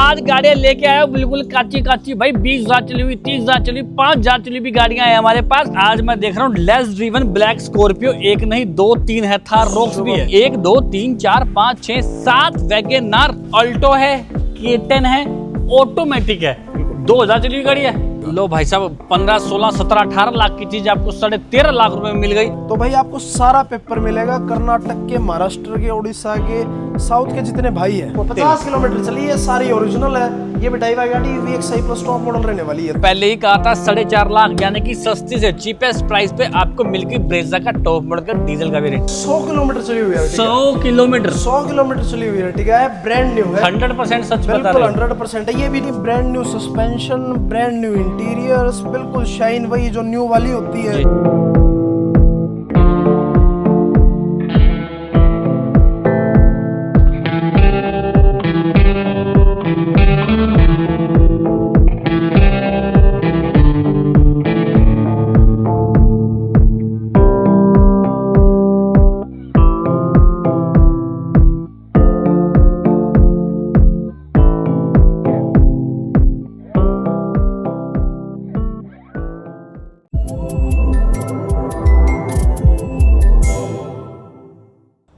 आज गाड़ियां लेके आया हूँ बिल्कुल काची काची भाई। 20,000 चली हुई, 30,000 चली हुई, 5,000 चली हुई गाड़ियां हैं हमारे पास। आज मैं देख रहा हूँ लेस ड्रिवन ब्लैक स्कॉर्पियो, एक नहीं दो तीन है, थार रोक्स भी है, 1 2 3 4 5 6 7 वैगनआर, अल्टो है, K10 है, ऑटोमेटिक है, 2,000 चली हुई गाड़ी है। लो भाई साहब 15 16 17 18 लाख की चीज आपको 13.5 लाख रुपए में मिल गई। तो भाई आपको सारा पेपर मिलेगा, कर्नाटक के, महाराष्ट्र के, उड़ीसा के, साउथ के जितने भाई हैं। 50 किलोमीटर चली है, सारी ओरिजिनल है। ये भी डाइवा गाड़ी VXI प्लस टॉप मॉडल रहने वाली है। पहले ही कहा था 4.5 लाख यानी कि सस्ती से चीपेस्ट प्राइस पे आपको मिल गई ब्रेजा का टॉप मॉडल का डीजल का वेरिएंट। 100 किलोमीटर चली हुई है। 100 किलोमीटर 100 किलोमीटर चली हुई है, ठीक है। ब्रांड न्यू है, 100% सच बता बिल्कुल रहे हो। 100% है। ये भी brand new suspension, brand new interiors, बिल्कुल शाइन वही जो न्यू वाली होती है।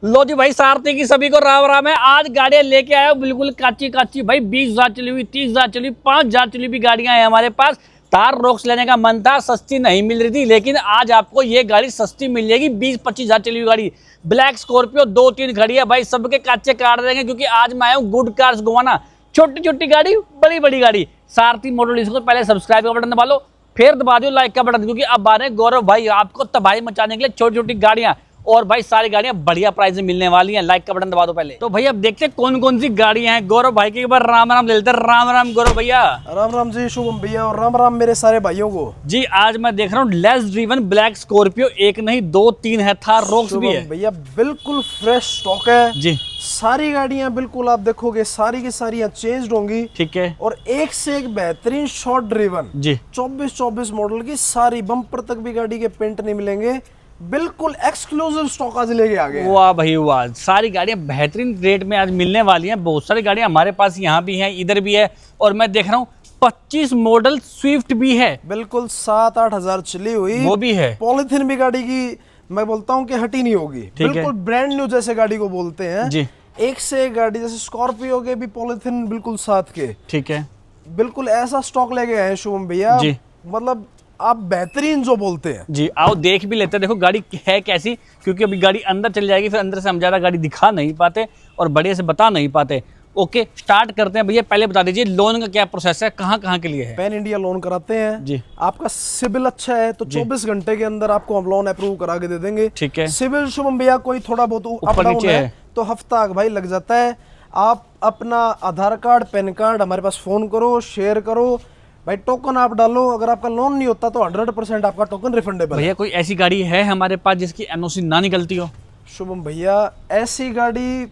लो जी भाई, सारथी की सभी को राम राम है। आज गाड़ियां लेके आया हूं बिल्कुल काची काची भाई। 20,000 चली हुई, 30,000 चली हुई, 5,000 चली हुई गाड़ियां हैं हमारे पास। थार रोक्स लेने का मन था, सस्ती नहीं मिल रही थी, लेकिन आज आपको ये गाड़ी सस्ती मिल जाएगी। 20-25,000 चली हुई गाड़ी ब्लैक स्कॉर्पियो 2-3 खड़ी है भाई, सबके काचे काट देंगे क्योंकि आज मैं आया हूँ गुड कार्स घुमाना। छोटी छोटी गाड़ी, बड़ी बड़ी गाड़ी। सारथी मोटर इसको पहले सब्सक्राइब का बटन दबा लो, फिर दबा दो लाइक का बटन, क्योंकि अब आ रहे हैं गौरव भाई आपको तबाही मचाने के लिए छोटी छोटी गाड़ियां। और भाई सारी गाड़ियां बढ़िया प्राइस में मिलने वाली हैं। लाइक का बटन दबा दो पहले। तो भैया अब देखते हैं कौन कौन सी गाड़ियां हैं। गौरव भाई के एक बार राम राम ले लेते हैं। राम राम गौरव भैया। राम राम जी शुभम भैया, और राम राम मेरे सारे भाइयों को जी। आज मैं देख रहा हूँ लेस ड्रिवन ब्लैक स्कॉर्पियो, एक नहीं दो तीन है, थार रोक्स भी है भैया। बिल्कुल फ्रेश स्टॉक है जी। सारी गाड़ियां बिल्कुल आप देखोगे सारी की सारी चेंज्ड होंगी, ठीक है। और एक से एक बेहतरीन शॉर्ट ड्रिवन जी। 24 मॉडल की सारी, बम्पर तक भी गाड़ी के पेंट नहीं मिलेंगे। बिल्कुल एक्सक्लूसिव स्टॉक आज लेके आ गए। वाह भाई वाह, सारी गाड़ियां बेहतरीन रेट में आज मिलने वाली हैं। बहुत सारी गाड़ियां हमारे पास यहाँ भी हैं, इधर भी है, और मैं देख रहा हूँ 25 मॉडल स्विफ्ट भी है, बिल्कुल 7-8 हजार चली हुई, वो भी है। पॉलिथीन भी गाड़ी की मैं बोलता हूँ कि हटी नहीं होगी, बिल्कुल ब्रांड न्यू जैसे गाड़ी को बोलते हैं जी। एक से एक गाड़ी, जैसे स्कॉर्पियो के भी पॉलिथीन बिल्कुल साथ के, ठीक है। बिल्कुल ऐसा स्टॉक लेके आए शुभम भैया जी। मतलब आप बेहतरीन जो बोलते हैं जी। आओ देख भी लेते हैं, देखो गाड़ी है कैसी, क्योंकि अभी गाड़ी अंदर चली जाएगी, फिर अंदर से हम ज़्यादा गाड़ी दिखा नहीं पाते और बढ़िया से बता नहीं पाते। ओके स्टार्ट करते हैं भैया। पहले बता दीजिए लोन का क्या प्रोसेस है, कहाँ कहाँ के लिए है। पैन इंडिया लोन कराते हैं जी। आपका सिविल अच्छा है तो 24 घंटे के अंदर आपको हम लोन अप्रूव करा के दे देंगे, ठीक है। सिविल शुभम भैया कोई थोड़ा बहुत ऊपर नीचे है तो हफ्ता भाई लग जाता है। आप अपना आधार कार्ड, पैन कार्ड हमारे पास फोन करो, शेयर करो भाई, टोकन आप डालो। अगर आपका लोन नहीं होता तो 100% आपका टोकन रिफंडेबल। भैया कोई ऐसी गाड़ी है हमारे पास जिसकी NOC ना निकलती हो। शुभम भैया ऐसी गाड़ी,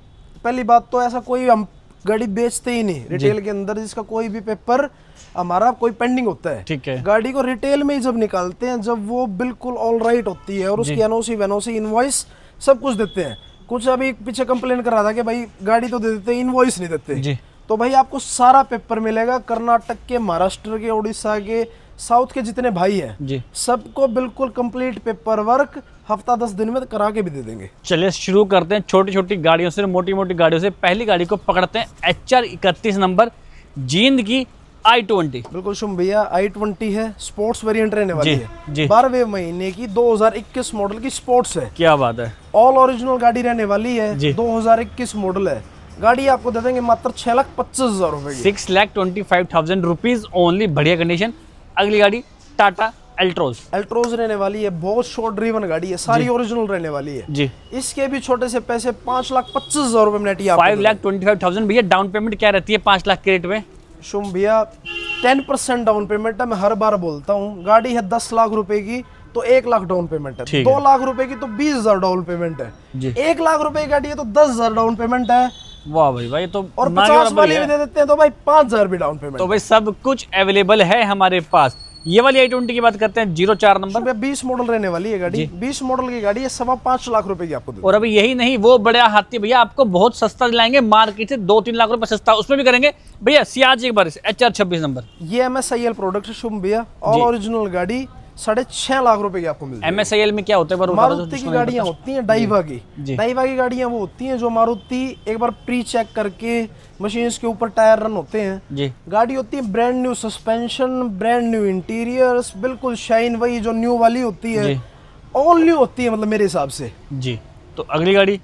पहली बात तो ऐसा कोई हम गाड़ी बेचते ही नहीं रिटेल के अंदर जिसका कोई भी पेपर हमारा कोई पेंडिंग होता है, ठीक है। गाड़ी को रिटेल में ही जब निकालते हैं, जब वो बिल्कुल ऑल राइट होती है और उसकी NOC इनवॉइस सब कुछ देते हैं। कुछ अभी पीछे कंप्लेन कर रहा था कि भाई गाड़ी तो दे देते, इनवॉइस नहीं देते जी। तो भाई आपको सारा पेपर मिलेगा, कर्नाटक के, महाराष्ट्र के, उड़ीसा के, साउथ के जितने भाई हैं जी, सबको बिल्कुल कंप्लीट पेपर वर्क हफ्ता 10 दिन में करा के भी दे देंगे। चलिए शुरू करते हैं छोटी छोटी गाड़ियों से, मोटी मोटी गाड़ियों से। पहली गाड़ी को पकड़ते हैं HR 31 नंबर जींद की I20। बिल्कुल शुभ भैया, I20 है, स्पोर्ट्स वेरिएंट रहने वाली है जी। 12वें महीने की 2021 मॉडल की स्पोर्ट्स है। क्या बात है, ऑल ओरिजिनल गाड़ी रहने वाली है जी। 2021 मॉडल है। गाड़ी आपको दे देंगे मात्र 6,25,000 रुपए की, 6,25,000 रुपीज ओनली, बढ़िया कंडीशन। अगली गाड़ी टाटा एल्ट्रोज रहने वाली है, बहुत शॉर्ट ड्रिवन गाड़ी है, सारी ओरिजिनल रहने वाली है जी। इसके भी छोटे से पैसे 5,25,000 रुपए में 5,25,000। भैया डाउन पेमेंट क्या रहती है 5 लाख के रेट में? शुभ भैया 10% डाउन पेमेंट है। मैं हर बार बोलता हूँ, गाड़ी है 10 लाख रुपए की तो 1 लाख डाउन पेमेंट है, 2 लाख रुपए की तो 20,000 डाउन पेमेंट है, 1 लाख रुपए की गाड़ी है तो 10,000 डाउन पेमेंट है। वाह भाई भाई, तो और 50 वाली भी दे देते हैं तो भाई 5,000 भी डाउन पेमेंट। तो भाई सब कुछ अवेलेबल है हमारे पास। ये वाली i20 की बात करते हैं 04 नंबर, 20 मॉडल रहने वाली है गाड़ी। 20 मॉडल की गाड़ी है, 5.25 लाख रुपए की आपको दे। और अभी यही नहीं, वो बड़ा हाथी भैया आपको बहुत सस्ता दिलाएंगे, मार्केट से 2-3 लाख रुपए सस्ता, उसमें भी करेंगे भैया। सियाज एक बार HR 26 नंबर, ये MSIL प्रोडक्ट है शुभ भैया, ऑल ओरिजिनल गाड़ी 6.5 लाख रुपए की आपको मिलती है। MSIL में क्या होता है? मारुति की गाड़ियां होती हैं डाइवा की, डाइवा की गाड़ियां वो होती हैं जो मारुति एक बार प्री चेक करके मशीन के ऊपर टायर रन होते हैं जी। गाड़ी होती है brand new suspension, brand new interiors, बिल्कुल शाइन वही जो न्यू वाली होती है, ऑल न्यू होती है मतलब मेरे हिसाब से जी। तो अगली गाड़ी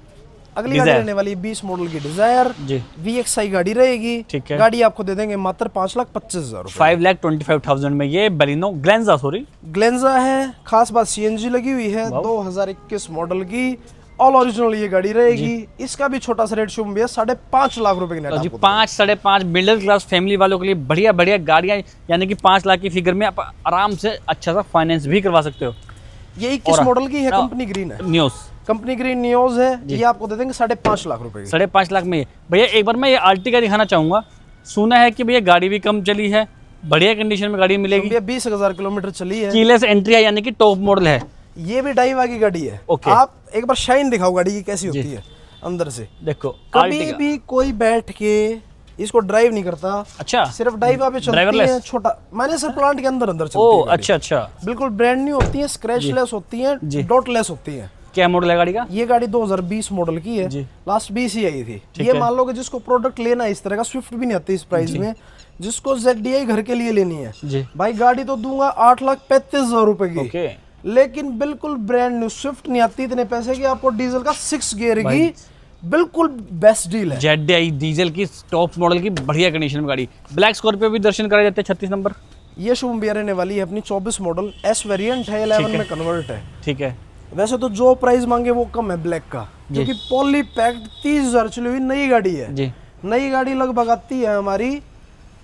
गाड़ी रहने वाली 20 मॉडल की डिजायर जी, VXI गाड़ी रहेगी। ठीक है। गाड़ी आपको दे देंगे मात्र 5,25,000 5,25,000 में। ये बलिनो ग्लेंजा, सॉरी ग्लेंजा है। खास बात CNG लगी हुई है, 2021 मॉडल की ऑल ओरिजिनल ये गाड़ी रहेगी। इसका भी छोटा सा रेट शुभ भैया 5.5 लाख रुपए की जी। 5-5.5 मिडिल क्लास फैमिली वालों के लिए बढ़िया बढ़िया गाड़ियां, यानी कि 5 लाख की फिगर में आप आराम से अच्छा सा फाइनेंस भी करवा सकते हो। ये 21 मॉडल की है, कंपनी ग्रीन है, न्यूज़ कंपनी ग्रीन न्यूज़ है। ये आपको दे देंगे 5.5 लाख रुपए की। 5.5 लाख में। भैया एक बार मैं ये आर्टिका दिखाना चाहूंगा, सुना है कि भैया गाड़ी भी कम चली है, बढ़िया कंडीशन में गाड़ी मिलेगी। भैया 20,000 किलोमीटर चली है, कीलेस एंट्री है, यानी कि टॉप मॉडल है। ये भी डाइवा की गाड़ी है। आप एक बार शाइन दिखाओ गाड़ी की कैसी होती है अंदर से। देखो कभी भी कोई बैठ के इसको ड्राइव नहीं करता। अच्छा, सिर्फ डाइवा पे चलती है, छोटा मैंने सर प्लांट के अंदर चलती है। अच्छा अच्छा, बिल्कुल ब्रांड न्यू होती है, स्क्रैचलेस होती है, डॉटलेस होती है। क्या मॉडल है गाड़ी का? ये गाड़ी 2020 मॉडल की है, लास्ट 20 ही आई थी। ये मान लो कि जिसको प्रोडक्ट लेना है इस तरह का, स्विफ्ट भी नहीं आती इस प्राइस में, जिसको ZDI घर के लिए लेनी है भाई, गाड़ी तो दूंगा 8,35,000 रुपए की। लेकिन बिल्कुल ब्रांड न्यू स्विफ्ट नहीं आती इतने पैसे की, आपको डीजल का 6 गियर की बिल्कुल बेस्ट डील है। ZDI डीजल की टॉप मॉडल की बढ़िया कंडीशन में गाड़ी। ब्लैक स्कॉर्पियो भी दर्शन कराए जाते हैं 36 नंबर। ये शुभ भैया रहने वाली है अपनी 24 मॉडल, S वेरिएंट है, 11 में कन्वर्ट है। ठीक है। वैसे तो जो प्राइस मांगे वो कम है ब्लैक का, क्योंकि पॉली पैक्ड 30,000 चली हुई नई गाड़ी है जी। नई गाड़ी लगभग आती है हमारी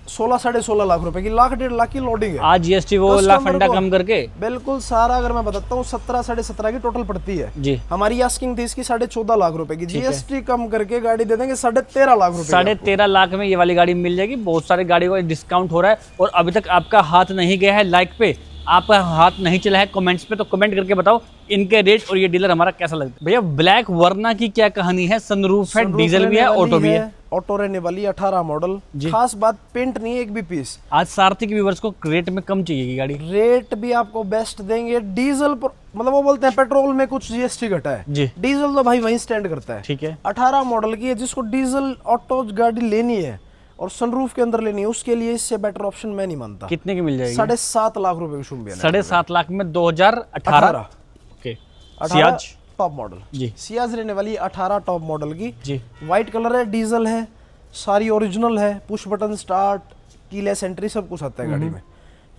16-16.5 लाख रुपए की, 1.5 लाख की लोडिंग है। आज GST वो लाख फंडा कम करके बिल्कुल सारा अगर मैं बताता हूँ 17-17.5 की टोटल पड़ती है जी। हमारी आस्किंग थी इसकी 14.5 लाख रुपए की, GST कम करके गाड़ी दे देंगे 13.5 लाख रुपए। 13.5 लाख में ये वाली गाड़ी मिल जाएगी। बहुत सारी गाड़ी को डिस्काउंट हो रहा है और अभी तक आपका हाथ नहीं गया है लाइक पे, आपका हाथ नहीं चला है कमेंट्स पे, तो कमेंट करके बताओ इनके रेट और ये डीलर हमारा कैसा लगता है। भैया ब्लैक वर्ना की क्या कहानी है? सनरूफ है, डीजल भी है, ऑटो भी है। ऑटो रहने वाली 18 मॉडल। खास बात पेंट नहीं है एक भी पीस। आज सारथी के व्यूअर्स को रेट में कम चाहिए गाड़ी, रेट भी आपको बेस्ट देंगे। डीजल पर मतलब वो बोलते हैं पेट्रोल में कुछ GST घटा है जी, डीजल तो भाई वहीं स्टैंड करता है। ठीक है। 18 मॉडल की है, जिसको डीजल ऑटो गाड़ी लेनी है और सनरूफ के अंदर लेनी है, उसके लिए इससे बेटर ऑप्शन मैं नहीं मानता। कितने की मिल जाएगी? 7.5 लाख रुपए की शुभ। 7.5 लाख में 2018 सियाज टॉप मॉडल जी। सियाज रहने वाली 18 टॉप मॉडल की जी। व्हाइट कलर है, डीजल है, सारी ओरिजिनल है, push button start, keyless entry सब कुछ आता है गाड़ी में।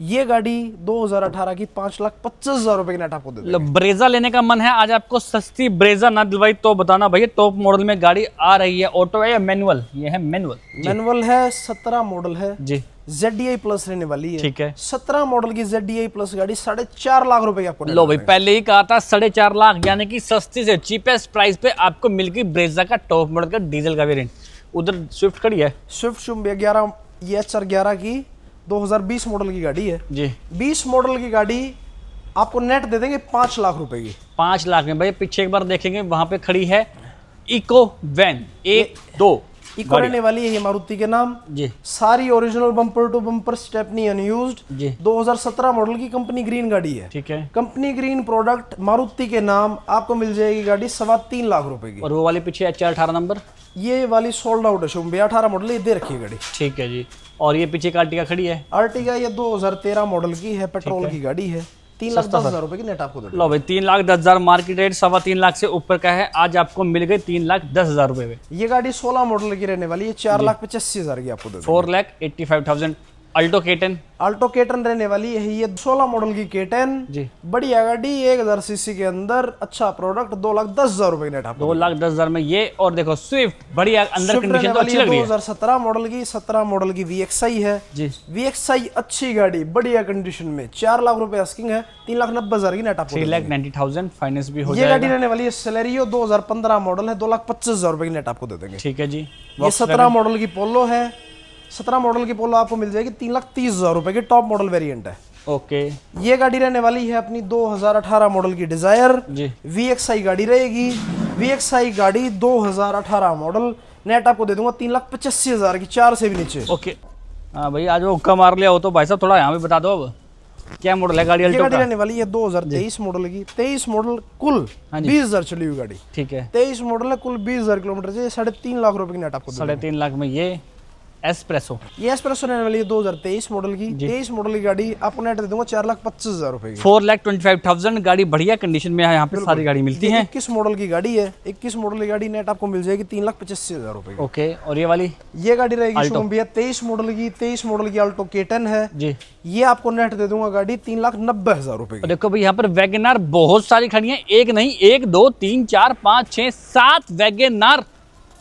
ये गाड़ी 2018 की 5,25,000 रुपए की नेट आपको दे देंगे। ब्रेजा लेने का मन है आज आपको, सस्ती ब्रेजा ना दिलवाई तो बताना भैया। टॉप मॉडल में गाड़ी आ रही है, ऑटो है या मैनुअल? ये है मैनुअल। मैनुअल है, 17 मॉडल है जी। ZDI प्लस रहने वाली है। ठीक है। 17 मॉडल की ZDI प्लस गाड़ी 4.5 लाख रुपए की आपको। लो भाई, पहले ही कहा था 4.5 लाख, यानी कि सस्ती से चीपेस्ट प्राइस पे आपको मिल गई ब्रेजा का टॉप मॉडल का डीजल का वेरिएंट। उधर स्विफ्ट खड़ी है, स्विफ्ट शुभ 11 ये HR11 की 2020 मॉडल की गाड़ी है जी। 20 मॉडल की गाड़ी आपको नेट दे देंगे 5 लाख रुपए की। 5 लाख में। भाई पीछे एक बार देखेंगे, वहां पे खड़ी है इको वैन 1-2 इको रहने वाली है, ये मारुति के नाम जी। सारी original bumper to bumper stepney unused जी। 2017 मॉडल की कंपनी ग्रीन गाड़ी है। ठीक है। कंपनी ग्रीन प्रोडक्ट मारुति के नाम आपको मिल जाएगी गाड़ी 3.25 लाख रुपए की। और वो वाली पीछे HR 18 नंबर, ये वाली सोल्ड आउट है शुभ, 18 मॉडल ये दे रखी है गाड़ी। ठीक है जी। और ये पीछे आर्टिका खड़ी है, आर्टिका ये 2013 मॉडल की है, पेट्रोल की गाड़ी है। 3,10,000 रुपए की नेट आपको दे। लो भाई 3,10,000 मार्केट रेट 3.25 लाख से ऊपर का है, आज आपको मिल गई 3,10,000 रुपए में। ये गाड़ी 16 मॉडल की रहने वाली है, 4,85,000 की आपको दे। 4,85,000। अल्टो K10, अल्टो K10 रहने वाली है, ये 16 मॉडल की K10 जी। बढ़िया गाड़ी, 1000 सीसी के अंदर, अच्छा प्रोडक्ट, 2,10,000 रुपए नेट आपको। 2,10,000 में ये। और देखो स्विफ्ट बढ़िया अंदर कंडीशन तो अच्छी लग रही है। 2017 मॉडल की, 17 मॉडल की VXI है जी। VXI अच्छी गाड़ी, बढ़िया कंडीशन में, 4 लाख रुपए आस्किंग है, 3,90,000 की नेट आपको। 3,90,000 फाइनेंस भी हो जाएगा। ये गाड़ी रहने वाली है सेलेरियो, 2015 मॉडल है, 2,25,000 रुपए की नेट आपको दे देंगे। ठीक है जी। ये 17 मॉडल की पोलो है, 17 मॉडल की पोलो आपको मिल जाएगी 3,30,000 रुपए की, टॉप मॉडल वेरिएंट है। ओके ये गाड़ी रहने वाली है अपनी 2018 मॉडल की डिजायर जी। VXI गाड़ी रहेगी। VXI गाड़ी 2018 मॉडल, नेट आपको दे दूंगा 3,85,000 की, 4 से भी नीचे। ओके हाँ भाई, आज वो हुक्का मार लिया हो तो भाई साहब थोड़ा यहाँ भी बता दो अब क्या मॉडल है गाड़ी ये अल्टो गाड़ी का? रहने वाली है 2023 मॉडल की। 23 मॉडल कुल हाँ जी। 20,000 चली हुई गाड़ी। ठीक है, 23 मॉडल है, कुल 20,000 किलोमीटर से 3.5 लाख रुपए की नेट आपको दे दूंगा। 3.5 लाख में ये एस्प्रेसो। ये एस्प्रेसो रहने वाली है 2023 मॉडल की। 23 मॉडल की गाड़ी आपको नेट दे दूंगा 4,25,000 रुपए की। 4,25,000 गाड़ी बढ़िया कंडीशन में है, यहाँ पे सारी गाड़ी मिलती है। 21 मॉडल की गाड़ी है। 21 मॉडल की गाड़ी नेट आपको मिल जाएगी 3,85,000 रुपए की। ओके, और ये वाली? ये गाड़ी रहेगी शुभम भैया 23 मॉडल की। 23 मॉडल की अल्टो K10 है जी। ये आपको नेट दे दूंगा गाड़ी 3,90,000 रुपए की। देखो भाई यहाँ पर वैगनार बहुत सारी खड़ी है, एक नहीं 1 2 3 4 5 6 7 वैगनार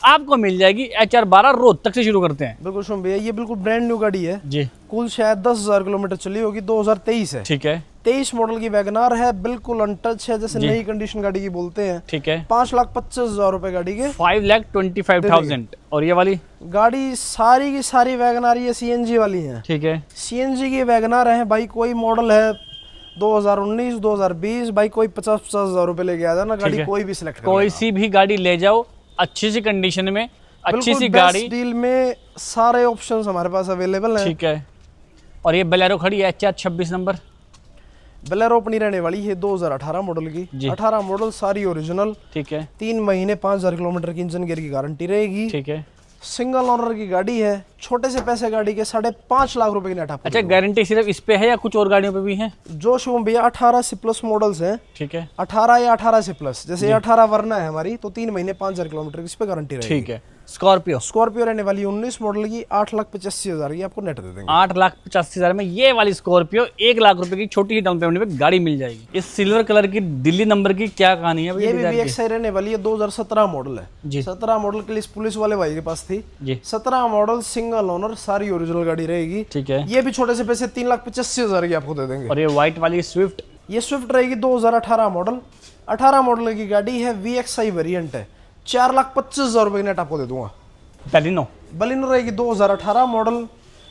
आपको मिल जाएगी। HR12 रोहतक से शुरू करते हैं। बिल्कुल शुभम भैया, ये बिल्कुल ब्रांड न्यू गाड़ी है जी। कुल शायद 10,000 किलोमीटर चली होगी, 2023 है। ठीक है, 23 मॉडल की वैगनार है, बिल्कुल अनटच है, जैसे नई कंडीशन गाड़ी की बोलते हैं। ठीक है। 5,25,000 रुपए गाड़ी के, 5,25,000। और ये वाली गाड़ी सारी की सारी वैगनार ये CNG वाली है। ठीक है, CNG की वैगनार है भाई। कोई मॉडल है 2019 2020 भाई, कोई 50,000 रुपए लेके आ जाना गाड़ी, कोई भी सिलेक्ट कोई सी भी गाड़ी ले जाओ अच्छी सी कंडीशन में, अच्छी सी गाड़ी, डील में सारे ऑप्शंस हमारे पास अवेलेबल हैं। ठीक है। और ये बोलेरो खड़ी है HR 26 नंबर। बोलेरो अपनी रहने वाली है 2018 मॉडल की। 18 मॉडल, सारी ओरिजिनल। ठीक है। 3 महीने 5,000 किलोमीटर की इंजन गियर की गारंटी रहेगी। ठीक है। सिंगल ओनर की गाड़ी है, छोटे से पैसे गाड़ी के 5.5 लाख रुपए की नेट आपको। अच्छा, गारंटी सिर्फ इस पे है या कुछ और गाड़ियों पे भी है? जो शुभम भैया 18 से प्लस मॉडल्स हैं। ठीक है। 18 या 18 से प्लस, जैसे 18 वरना है हमारी, तो 3 महीने 5,000 किलोमीटर की इस पे गारंटी रहेगी। ठीक है। स्कॉर्पियो? स्कॉर्पियो रहने वाली 19 मॉडल की, 8,85,000 की आपको नेट दे देंगे। 8,85,000 में ये वाली स्कॉर्पियो 1 लाख रुपए की छोटी ही डाउन पेमेंट में गाड़ी मिल जाएगी। इस सिल्वर कलर की दिल्ली नंबर की क्या कहानी है? ये भी VXI रहने वाली है, 2017 मॉडल है जी। 17 मॉडल के लिए पुलिस वाले भाई के पास थी जी। 17 मॉडल, सिंगल ओनर, सारी ओरिजिनल गाड़ी रहेगी। ठीक है। ये भी छोटे से पैसे 3,85,000 की आपको दे देंगे। और ये व्हाइट वाली स्विफ्ट? ये स्विफ्ट रहेगी 2018 मॉडल। 18 मॉडल की गाड़ी है, VXI वेरिएंट है, 4,25,000 रुपए की नेट आपको दे दूंगा। बैलिनो? बलिनो रहेगी 2018 मॉडल,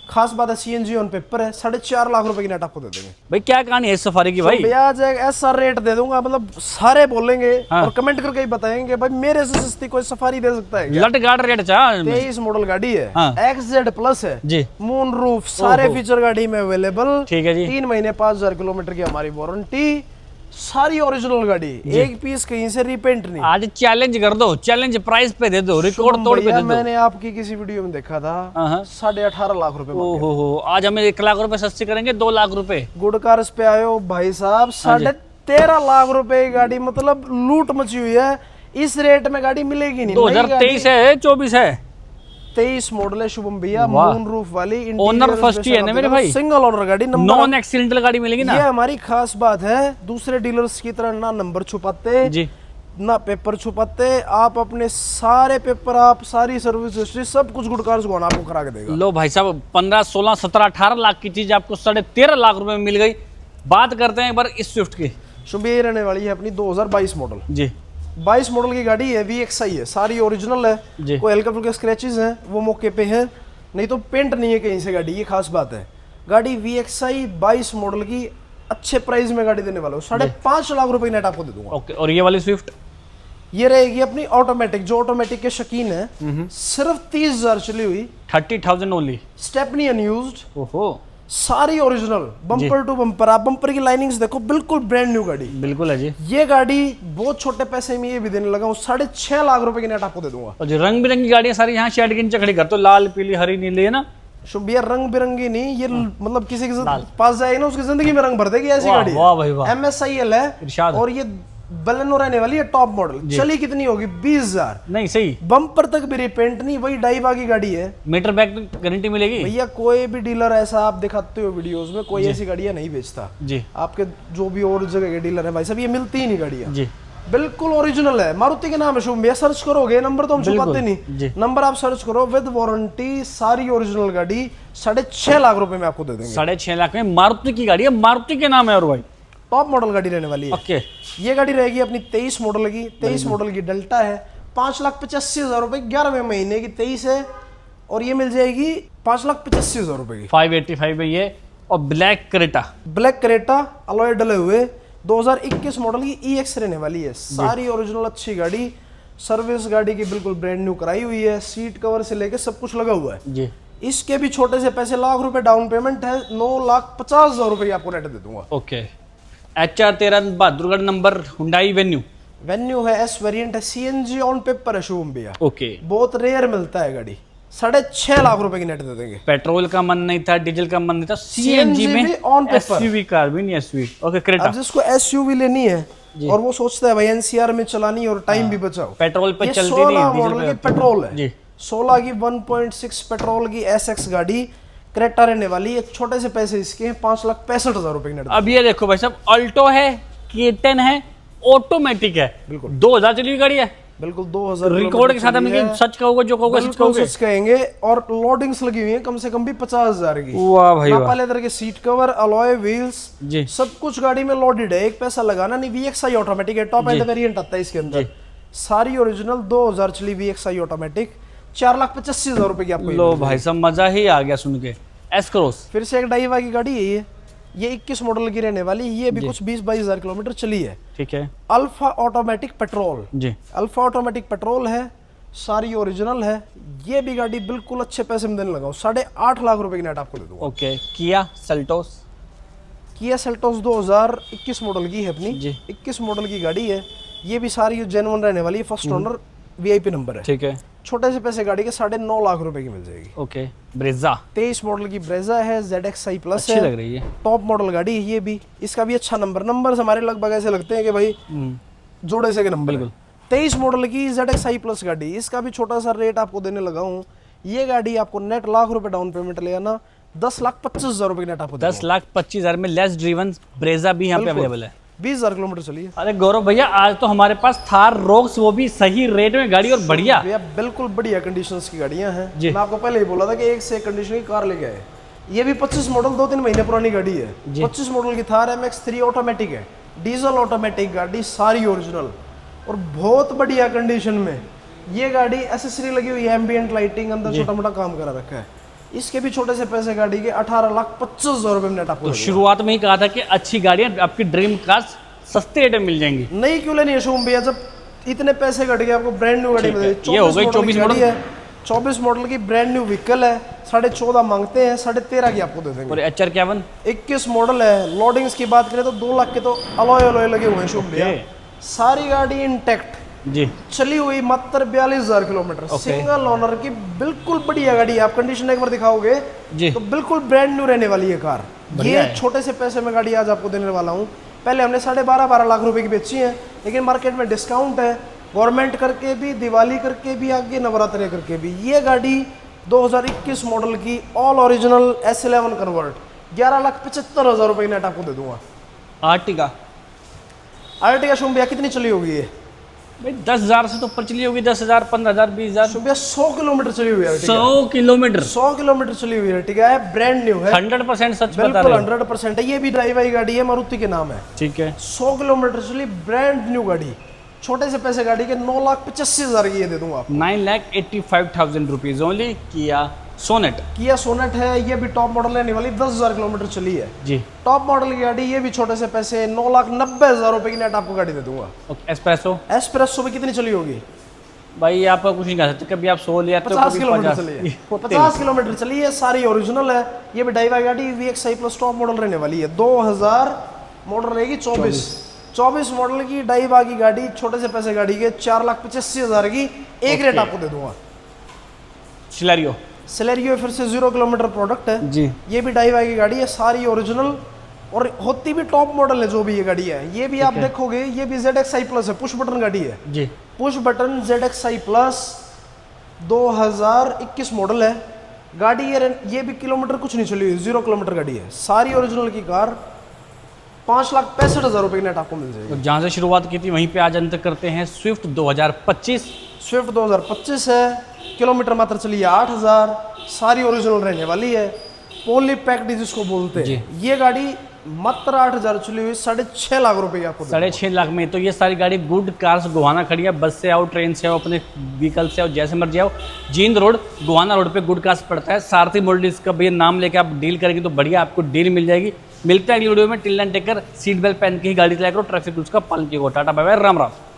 खास बात है CNG ऑन पेपर है, 4.5 लाख रुपए की नेट आपको दे देंगे। भाई क्या कहानी है इस सफारी की भाई? भैया आज एक ऐसा रेट दे दूंगा, मतलब सारे बोलेंगे और कमेंट करके ही बताएंगे भाई मेरे से सस्ती कोई सफारी दे सकता है क्या? लट गार्ड रेट चाह। 23 मॉडल गाड़ी है, XZ प्लस है जी, मून रूफ, सारे फीचर गाड़ी में अवेलेबल। ठीक है जी। 3 महीने 5,000 किलोमीटर की हमारी वारंटी, सारी ओरिजिनल गाड़ी, एक पीस कहीं से रिपेंट नहीं। आज चैलेंज कर दो, चैलेंज प्राइस पे दे दो, रिकॉर्ड तोड़ पे दे दो। मैंने आपकी किसी वीडियो में देखा था 18.5 लाख रुपए। ओहो, आज हमें 1 लाख रुपए सस्ती करेंगे, 2 लाख रुपए। गुड कार्स पे आए हो भाई साहब, 13.5 लाख रुपए की गाड़ी, मतलब लूट मची हुई है। इस रेट में गाड़ी मिलेगी नहीं। 2023 है 24 है? 23 मॉडल है शुभम भैया, मून रूफ वाली, ओनर फर्स्ट ही है ना मेरे भाई? सिंगल ओनर गाड़ी, नॉन एक्सीडेंटल गाड़ी मिलेगी ना? ये हमारी खास बात है, दूसरे डीलर्स की तरह ना नंबर छुपाते जी, ना पेपर छुपाते। आप अपने सारे पेपर, आप सारी सर्विस हिस्ट्री, सब कुछ गुड कार्स को आपको करा के देगा। लो भाई साहब, 15 16 17 18 लाख की चीज आपको 13.5 लाख रुपए में मिल गई। बात करते हैं एक बार इस स्विफ्ट की। शुभ, ये रहने वाली है अपनी 2022 मॉडल जी। 22 मॉडल की गाड़ी है, VXI है, सारी ओरिजिनल है। कोई हल्के फुल्के स्क्रैचेस हैं वो मौके पे है, नहीं तो पेंट नहीं है कहीं से गाड़ी, ये खास बात है। गाड़ी VXI 22 मॉडल की, अच्छे प्राइस में गाड़ी देने वाला हूँ, 5.5 लाख रुपए नेट आपको दे दूंगा। ओके। और ये वाली स्विफ्ट? ये रहेगी अपनी ऑटोमेटिक, जो ऑटोमेटिक के शकीन है, सिर्फ 30,000 चली हुई, 30,000 ओनली, स्टेपनी अनयूज्ड, ओहो, सारी ओरिजिनल, बम्पर टू बम्पर। आप बम्पर की लाइनिंग्स देखो, बिल्कुल ब्रांड न्यू गाड़ी। बिल्कुल है जी। ये गाड़ी बहुत छोटे पैसे में ये भी देने लगा हूँ, 6.5 लाख रुपए की नेट आपको दे दूंगा। और जो रंग बिरंगी गाड़ियां सारी यहाँ शेड के नीचे खड़ी कर, तो लाल पीली हरी नीली है ना? शुभ भैया, रंग बिरंगी नहीं, ये मतलब किसी के पास जाएगी ना, उसकी जिंदगी में रंग भर देगी ऐसी गाड़ी। वाह भाई वाह। MSIL है, और ये बलेनो रहने वाली है टॉप मॉडल। चली कितनी होगी? 20,000। नहीं सही, बम्पर तक भी रिपेंट नहीं, वही डाइवा की गाड़ी है। मीटर बैक गारंटी मिलेगी भैया, कोई भी डीलर ऐसा आप दिखाते हो वीडियोस में, कोई ऐसी गाड़ियां नहीं बेचता जी। आपके जो भी और जगह के डीलर है भाई साहब, ये मिलती ही नहीं गाड़ियां जी, बिल्कुल ओरिजिनल है। मारुति के नाम है शुभ भैया, सर्च करोगे, नंबर तो हम छुपाते नहीं, नंबर आप सर्च करो, विद वारंटी, सारी ओरिजिनल गाड़ी, 6.5 लाख रुपए में आपको दे देंगे। 6.5 लाख में मारुति की गाड़ी है, मारुति के नाम है। और भाई टॉप मॉडल गाड़ी रहने वाली है। ओके। ये गाड़ी रहेगी अपनी 23 मॉडल की, 23 मॉडल की डेल्टा है, 5,85,000 रुपए, 11वें महीने की, 23 है, और ये मिल जाएगी 5,85,000 रुपए की। 585 है ये। और black Creta, black Creta alloy डले हुए 2021 मॉडल की EX रहने वाली है। सारी ओरिजिनल अच्छी गाड़ी, सर्विस गाड़ी की बिल्कुल ब्रांड न्यू कराई हुई है, सीट कवर से लेके सब कुछ लगा हुआ है जी। इसके भी छोटे से पैसे, लाख रुपए डाउन पेमेंट है, 9,50,000 रुपए आपको रेट दे दूंगा। Okay. HR13 Bahadurgarh number, Hyundai venue. Venue है, S वेरिएंट है, CNG ऑन पेपर है शुभम भैया। ओके। बहुत रेयर मिलता है गाड़ी, 6.5 लाख रुपए की नेट दे देंगे। पेट्रोल का मन नहीं था, डीजल का मन नहीं था, CNG में भी ऑन पेपर। SUV कार भी नहीं, SUV। Okay Creta. अब जिसको SUV लेनी है और वो सोचता है भाई NCR में चलानी और टाइम भी बचाओ, पेट्रोल पे ये चलती 16 नहीं, मॉडल की पेट्रोल है जी। 16 की 1.6 पेट्रोल की SX गाड़ी क्रेटा रहने वाली है। छोटे से पैसे इसके हैं, 5,65,000 रुपए की नेट। अब ये देखो भाई साहब, अल्टो है, K10 है, ऑटोमेटिक है, बिल्कुल 2000 चली हुई गाड़ी है, बिल्कुल 2000 रिकॉर्ड के साथ। हम सच कहोगे जो कहोगे सच कहोगे, सच कहेंगे। और लोडिंग्स लगी हुई है कम से कम भी 50,000 की। वाह भाई वाह। लेदर के सीट कवर, अलॉय व्हील्स जी। सब कुछ गाड़ी में लोडेड है, एक पैसा लगाना नहीं। VXI ऑटोमेटिक है, टॉप एंड वेरिएंट आता है इसके अंदर। सारी ओरिजिनल 2000 चली VXI ऑटोमेटिक, 4,85,000 रुपए की आपको लो भाई साहब, मजा ही आ गया सुन के। एस क्रॉस फिर से एक डाइवा की गाड़ी है ये 21 मॉडल की रहने वाली, ये भी कुछ 20-22,000 किलोमीटर चली है। ठीक है। अल्फा ऑटोमेटिक पेट्रोल जी। अल्फा ऑटोमेटिक पेट्रोल है, सारी ओरिजिनल है। ये भी गाड़ी बिल्कुल अच्छे पैसे में देने लगा हूँ, 8.5 लाख रुपए की नेट आपको दे दूंगा। Okay. Kia Seltos. Kia Seltos 2021 model की है अपनी जी। 21 मॉडल की गाड़ी है। ये भी सारी जेन्युइन रहने वाली है, फर्स्ट ओनर VIP नंबर है। ठीक है। छोटे से पैसे गाड़ी के 9.5 लाख रुपए की मिल जाएगी। ओके। ब्रेजा 23 मॉडल की ब्रेजा है, ZXI प्लस अच्छी है, लग रही है, टॉप मॉडल गाड़ी है ये भी। इसका भी अच्छा नंबर हमारे लगभग ऐसे लगते हैं कि भाई जोड़े से के नंबर। बिल्कुल 23 मॉडल की ZXI प्लस गाड़ी, इसका भी छोटा सा रेट आपको देने लगा हूँ। ये गाड़ी आपको नेट लाख रुपए डाउन पेमेंट ले आना, 10,25,000 रुपए की नेट आपको 10,25,000 में लेस ड्रीवन ब्रेजा भी यहाँ पे अवेलेबल है। 20,000 किलोमीटर चली है। अरे गौरव भैया, आज तो हमारे पास थार रोक्स, वो भी सही रेट में गाड़ी और बढ़िया भैया बिल्कुल बढ़िया कंडीशंस की गाड़ियां हैं। जी। मैं आपको पहले ही बोला था कि एक से एक कंडीशन की कार लेके आए। ये भी 25 मॉडल 2-3 महीने पुरानी गाड़ी है। 25 मॉडल की थार MX-3 ऑटोमेटिक है, डीजल ऑटोमेटिक गाड़ी, सारी ओरिजिनल और बहुत बढ़िया कंडीशन में। ये गाड़ी एसेसरी लगी हुई है, एम्बिएंट लाइटिंग, अंदर छोटा मोटा काम करा रखा है। इसके भी छोटे से पैसे गाड़ी के 18,25,000 रुपए में नेट आपको। तो शुरुआत में ही कहा था कि अच्छी गाड़ियां, आपकी ड्रीम कार्स सस्ते रेट में मिल जाएंगी। नहीं क्यों लेनी है शुभम भैया, जब इतने पैसे घट गए आपको ब्रांड न्यू गाड़ी मिल। ये हो गई 24 मॉडल है, 24 मॉडल की ब्रांड न्यू व्हीकल है, 14.5 मांगते हैं, 13.5 की आपको दे देंगे। और HR51 21 मॉडल है। लोडिंग्स की बात करें तो 2 लाख के तो अलॉय लगे हुए हैं शुभम भैया। सारी गाड़ी इंटैक्ट जी, चली हुई, मात्र 42,000 किलोमीटर, सिंगल ओनर की बिल्कुल बढ़िया गाड़ी है। आप कंडीशन एक बार दिखाओगे जी, तो बिल्कुल ब्रांड न्यू रहने वाली है कार। ये छोटे से पैसे में गाड़ी आज आपको देने वाला हूँ। पहले हमने 12.5 लाख रुपए की बेची है, लेकिन मार्केट में डिस्काउंट है, गवर्नमेंट करके भी, दिवाली करके भी, आगे नवरात्रे करके भी। ये गाड़ी 2021 मॉडल की ऑल ओरिजिनल S11 कन्वर्ट, 11,75,000 रुपए की नेट आपको दे दूंगा। आर्टिका शुभ भैया कितनी चली होगी ये? भाई 10,000 से तो ऊपर चली होगी, 10,000, 15,000, 20,000। शुभ भैया 100 किलोमीटर चली हुई है। 100 किलोमीटर 100 किलोमीटर चली हुई है, ठीक है, ब्रांड न्यू है, 100% सच बता बिल्कुल रहे हो। 100% है। ये भी ड्राइव आई गाड़ी है, मारुति के नाम है। ठीक है। 100 किलोमीटर चली, ब्रांड न्यू गाड़ी, छोटे से पैसे गाड़ी के 9,85,000 की ये दे दूंगा आपको। 9,85,000 रुपीज ओनली। किया सोनेट, किया सोनेट है, ये भी टॉप मॉडल रहने वाली, 10,000 किलोमीटर चली है जी, टॉप मॉडल की गाड़ी। ये भी छोटे से पैसे 9,90,000 रुपए की नेट आपको गाड़ी दे दूंगा। ओके। एस्प्रेसो एस्प्रेसो में कितनी चली होगी? भाई आप कुछ नहीं कह सकते, कभी आप 100 ले आते हो, 50 कभी किलोमीटर चली है, 50 किलोमीटर चली है, सारी ओरिजिनल है। ये भी डाइवा गाड़ी VXI प्लस टॉप मॉडल रहने वाली है, 2000 मॉडल रहेगी, 24 मॉडल की डाइवा की गाड़ी, छोटे से पैसे गाड़ी के 4,85,000 की एक रेट आपको दे दूंगा। सिलेरियो फिर से 0 किलोमीटर प्रोडक्ट है जी, ये भी डाइवा की गाड़ी है, सारी ओरिजिनल और होती भी टॉप मॉडल है जो भी ये गाड़ी है। ये भी आप देखोगे, ये भी ZXI प्लस है, पुश बटन गाड़ी है जी, push button ZXI plus 2021 model है गाड़ी। ये भी किलोमीटर कुछ नहीं चली हुई, 0 किलोमीटर गाड़ी है, सारी ओरिजिनल की कार। 5,65,000 रुपए की नेट आपको मिल जाएगी। तो जहाँ से शुरुआत की थी वहीं पे आज अंत करते हैं। स्विफ्ट 2025, स्विफ्ट 2025 है, किलोमीटर मात्र चली है 8,000, सारी ओरिजिनल रहने वाली है, पोली पैक्ड जिसको बोलते हैं। ये गाड़ी मात्र 8,000 चली हुई 6.5 लाख रुपए की आपको 6.5 लाख में। तो ये सारी गाड़ी गुड कार्स गोहाना खड़ी है। बस से आओ, ट्रेन से आओ, अपने व्हीकल से आओ, जैसे मर्जी आओ। जींद रोड गोहाना रोड पे गुड कार्स पड़ता है। सारथी मोल्डिस का भैया नाम लेके आप डील करेंगे तो बढ़िया आपको डील मिल जाएगी। मिलते हैं अगली वीडियो में। Till then take care, seat belt पहन के ही गाड़ी चलाया करो, ट्रैफिक रूल्स का पालन किया करो। टाटा बाय बाय, राम राम।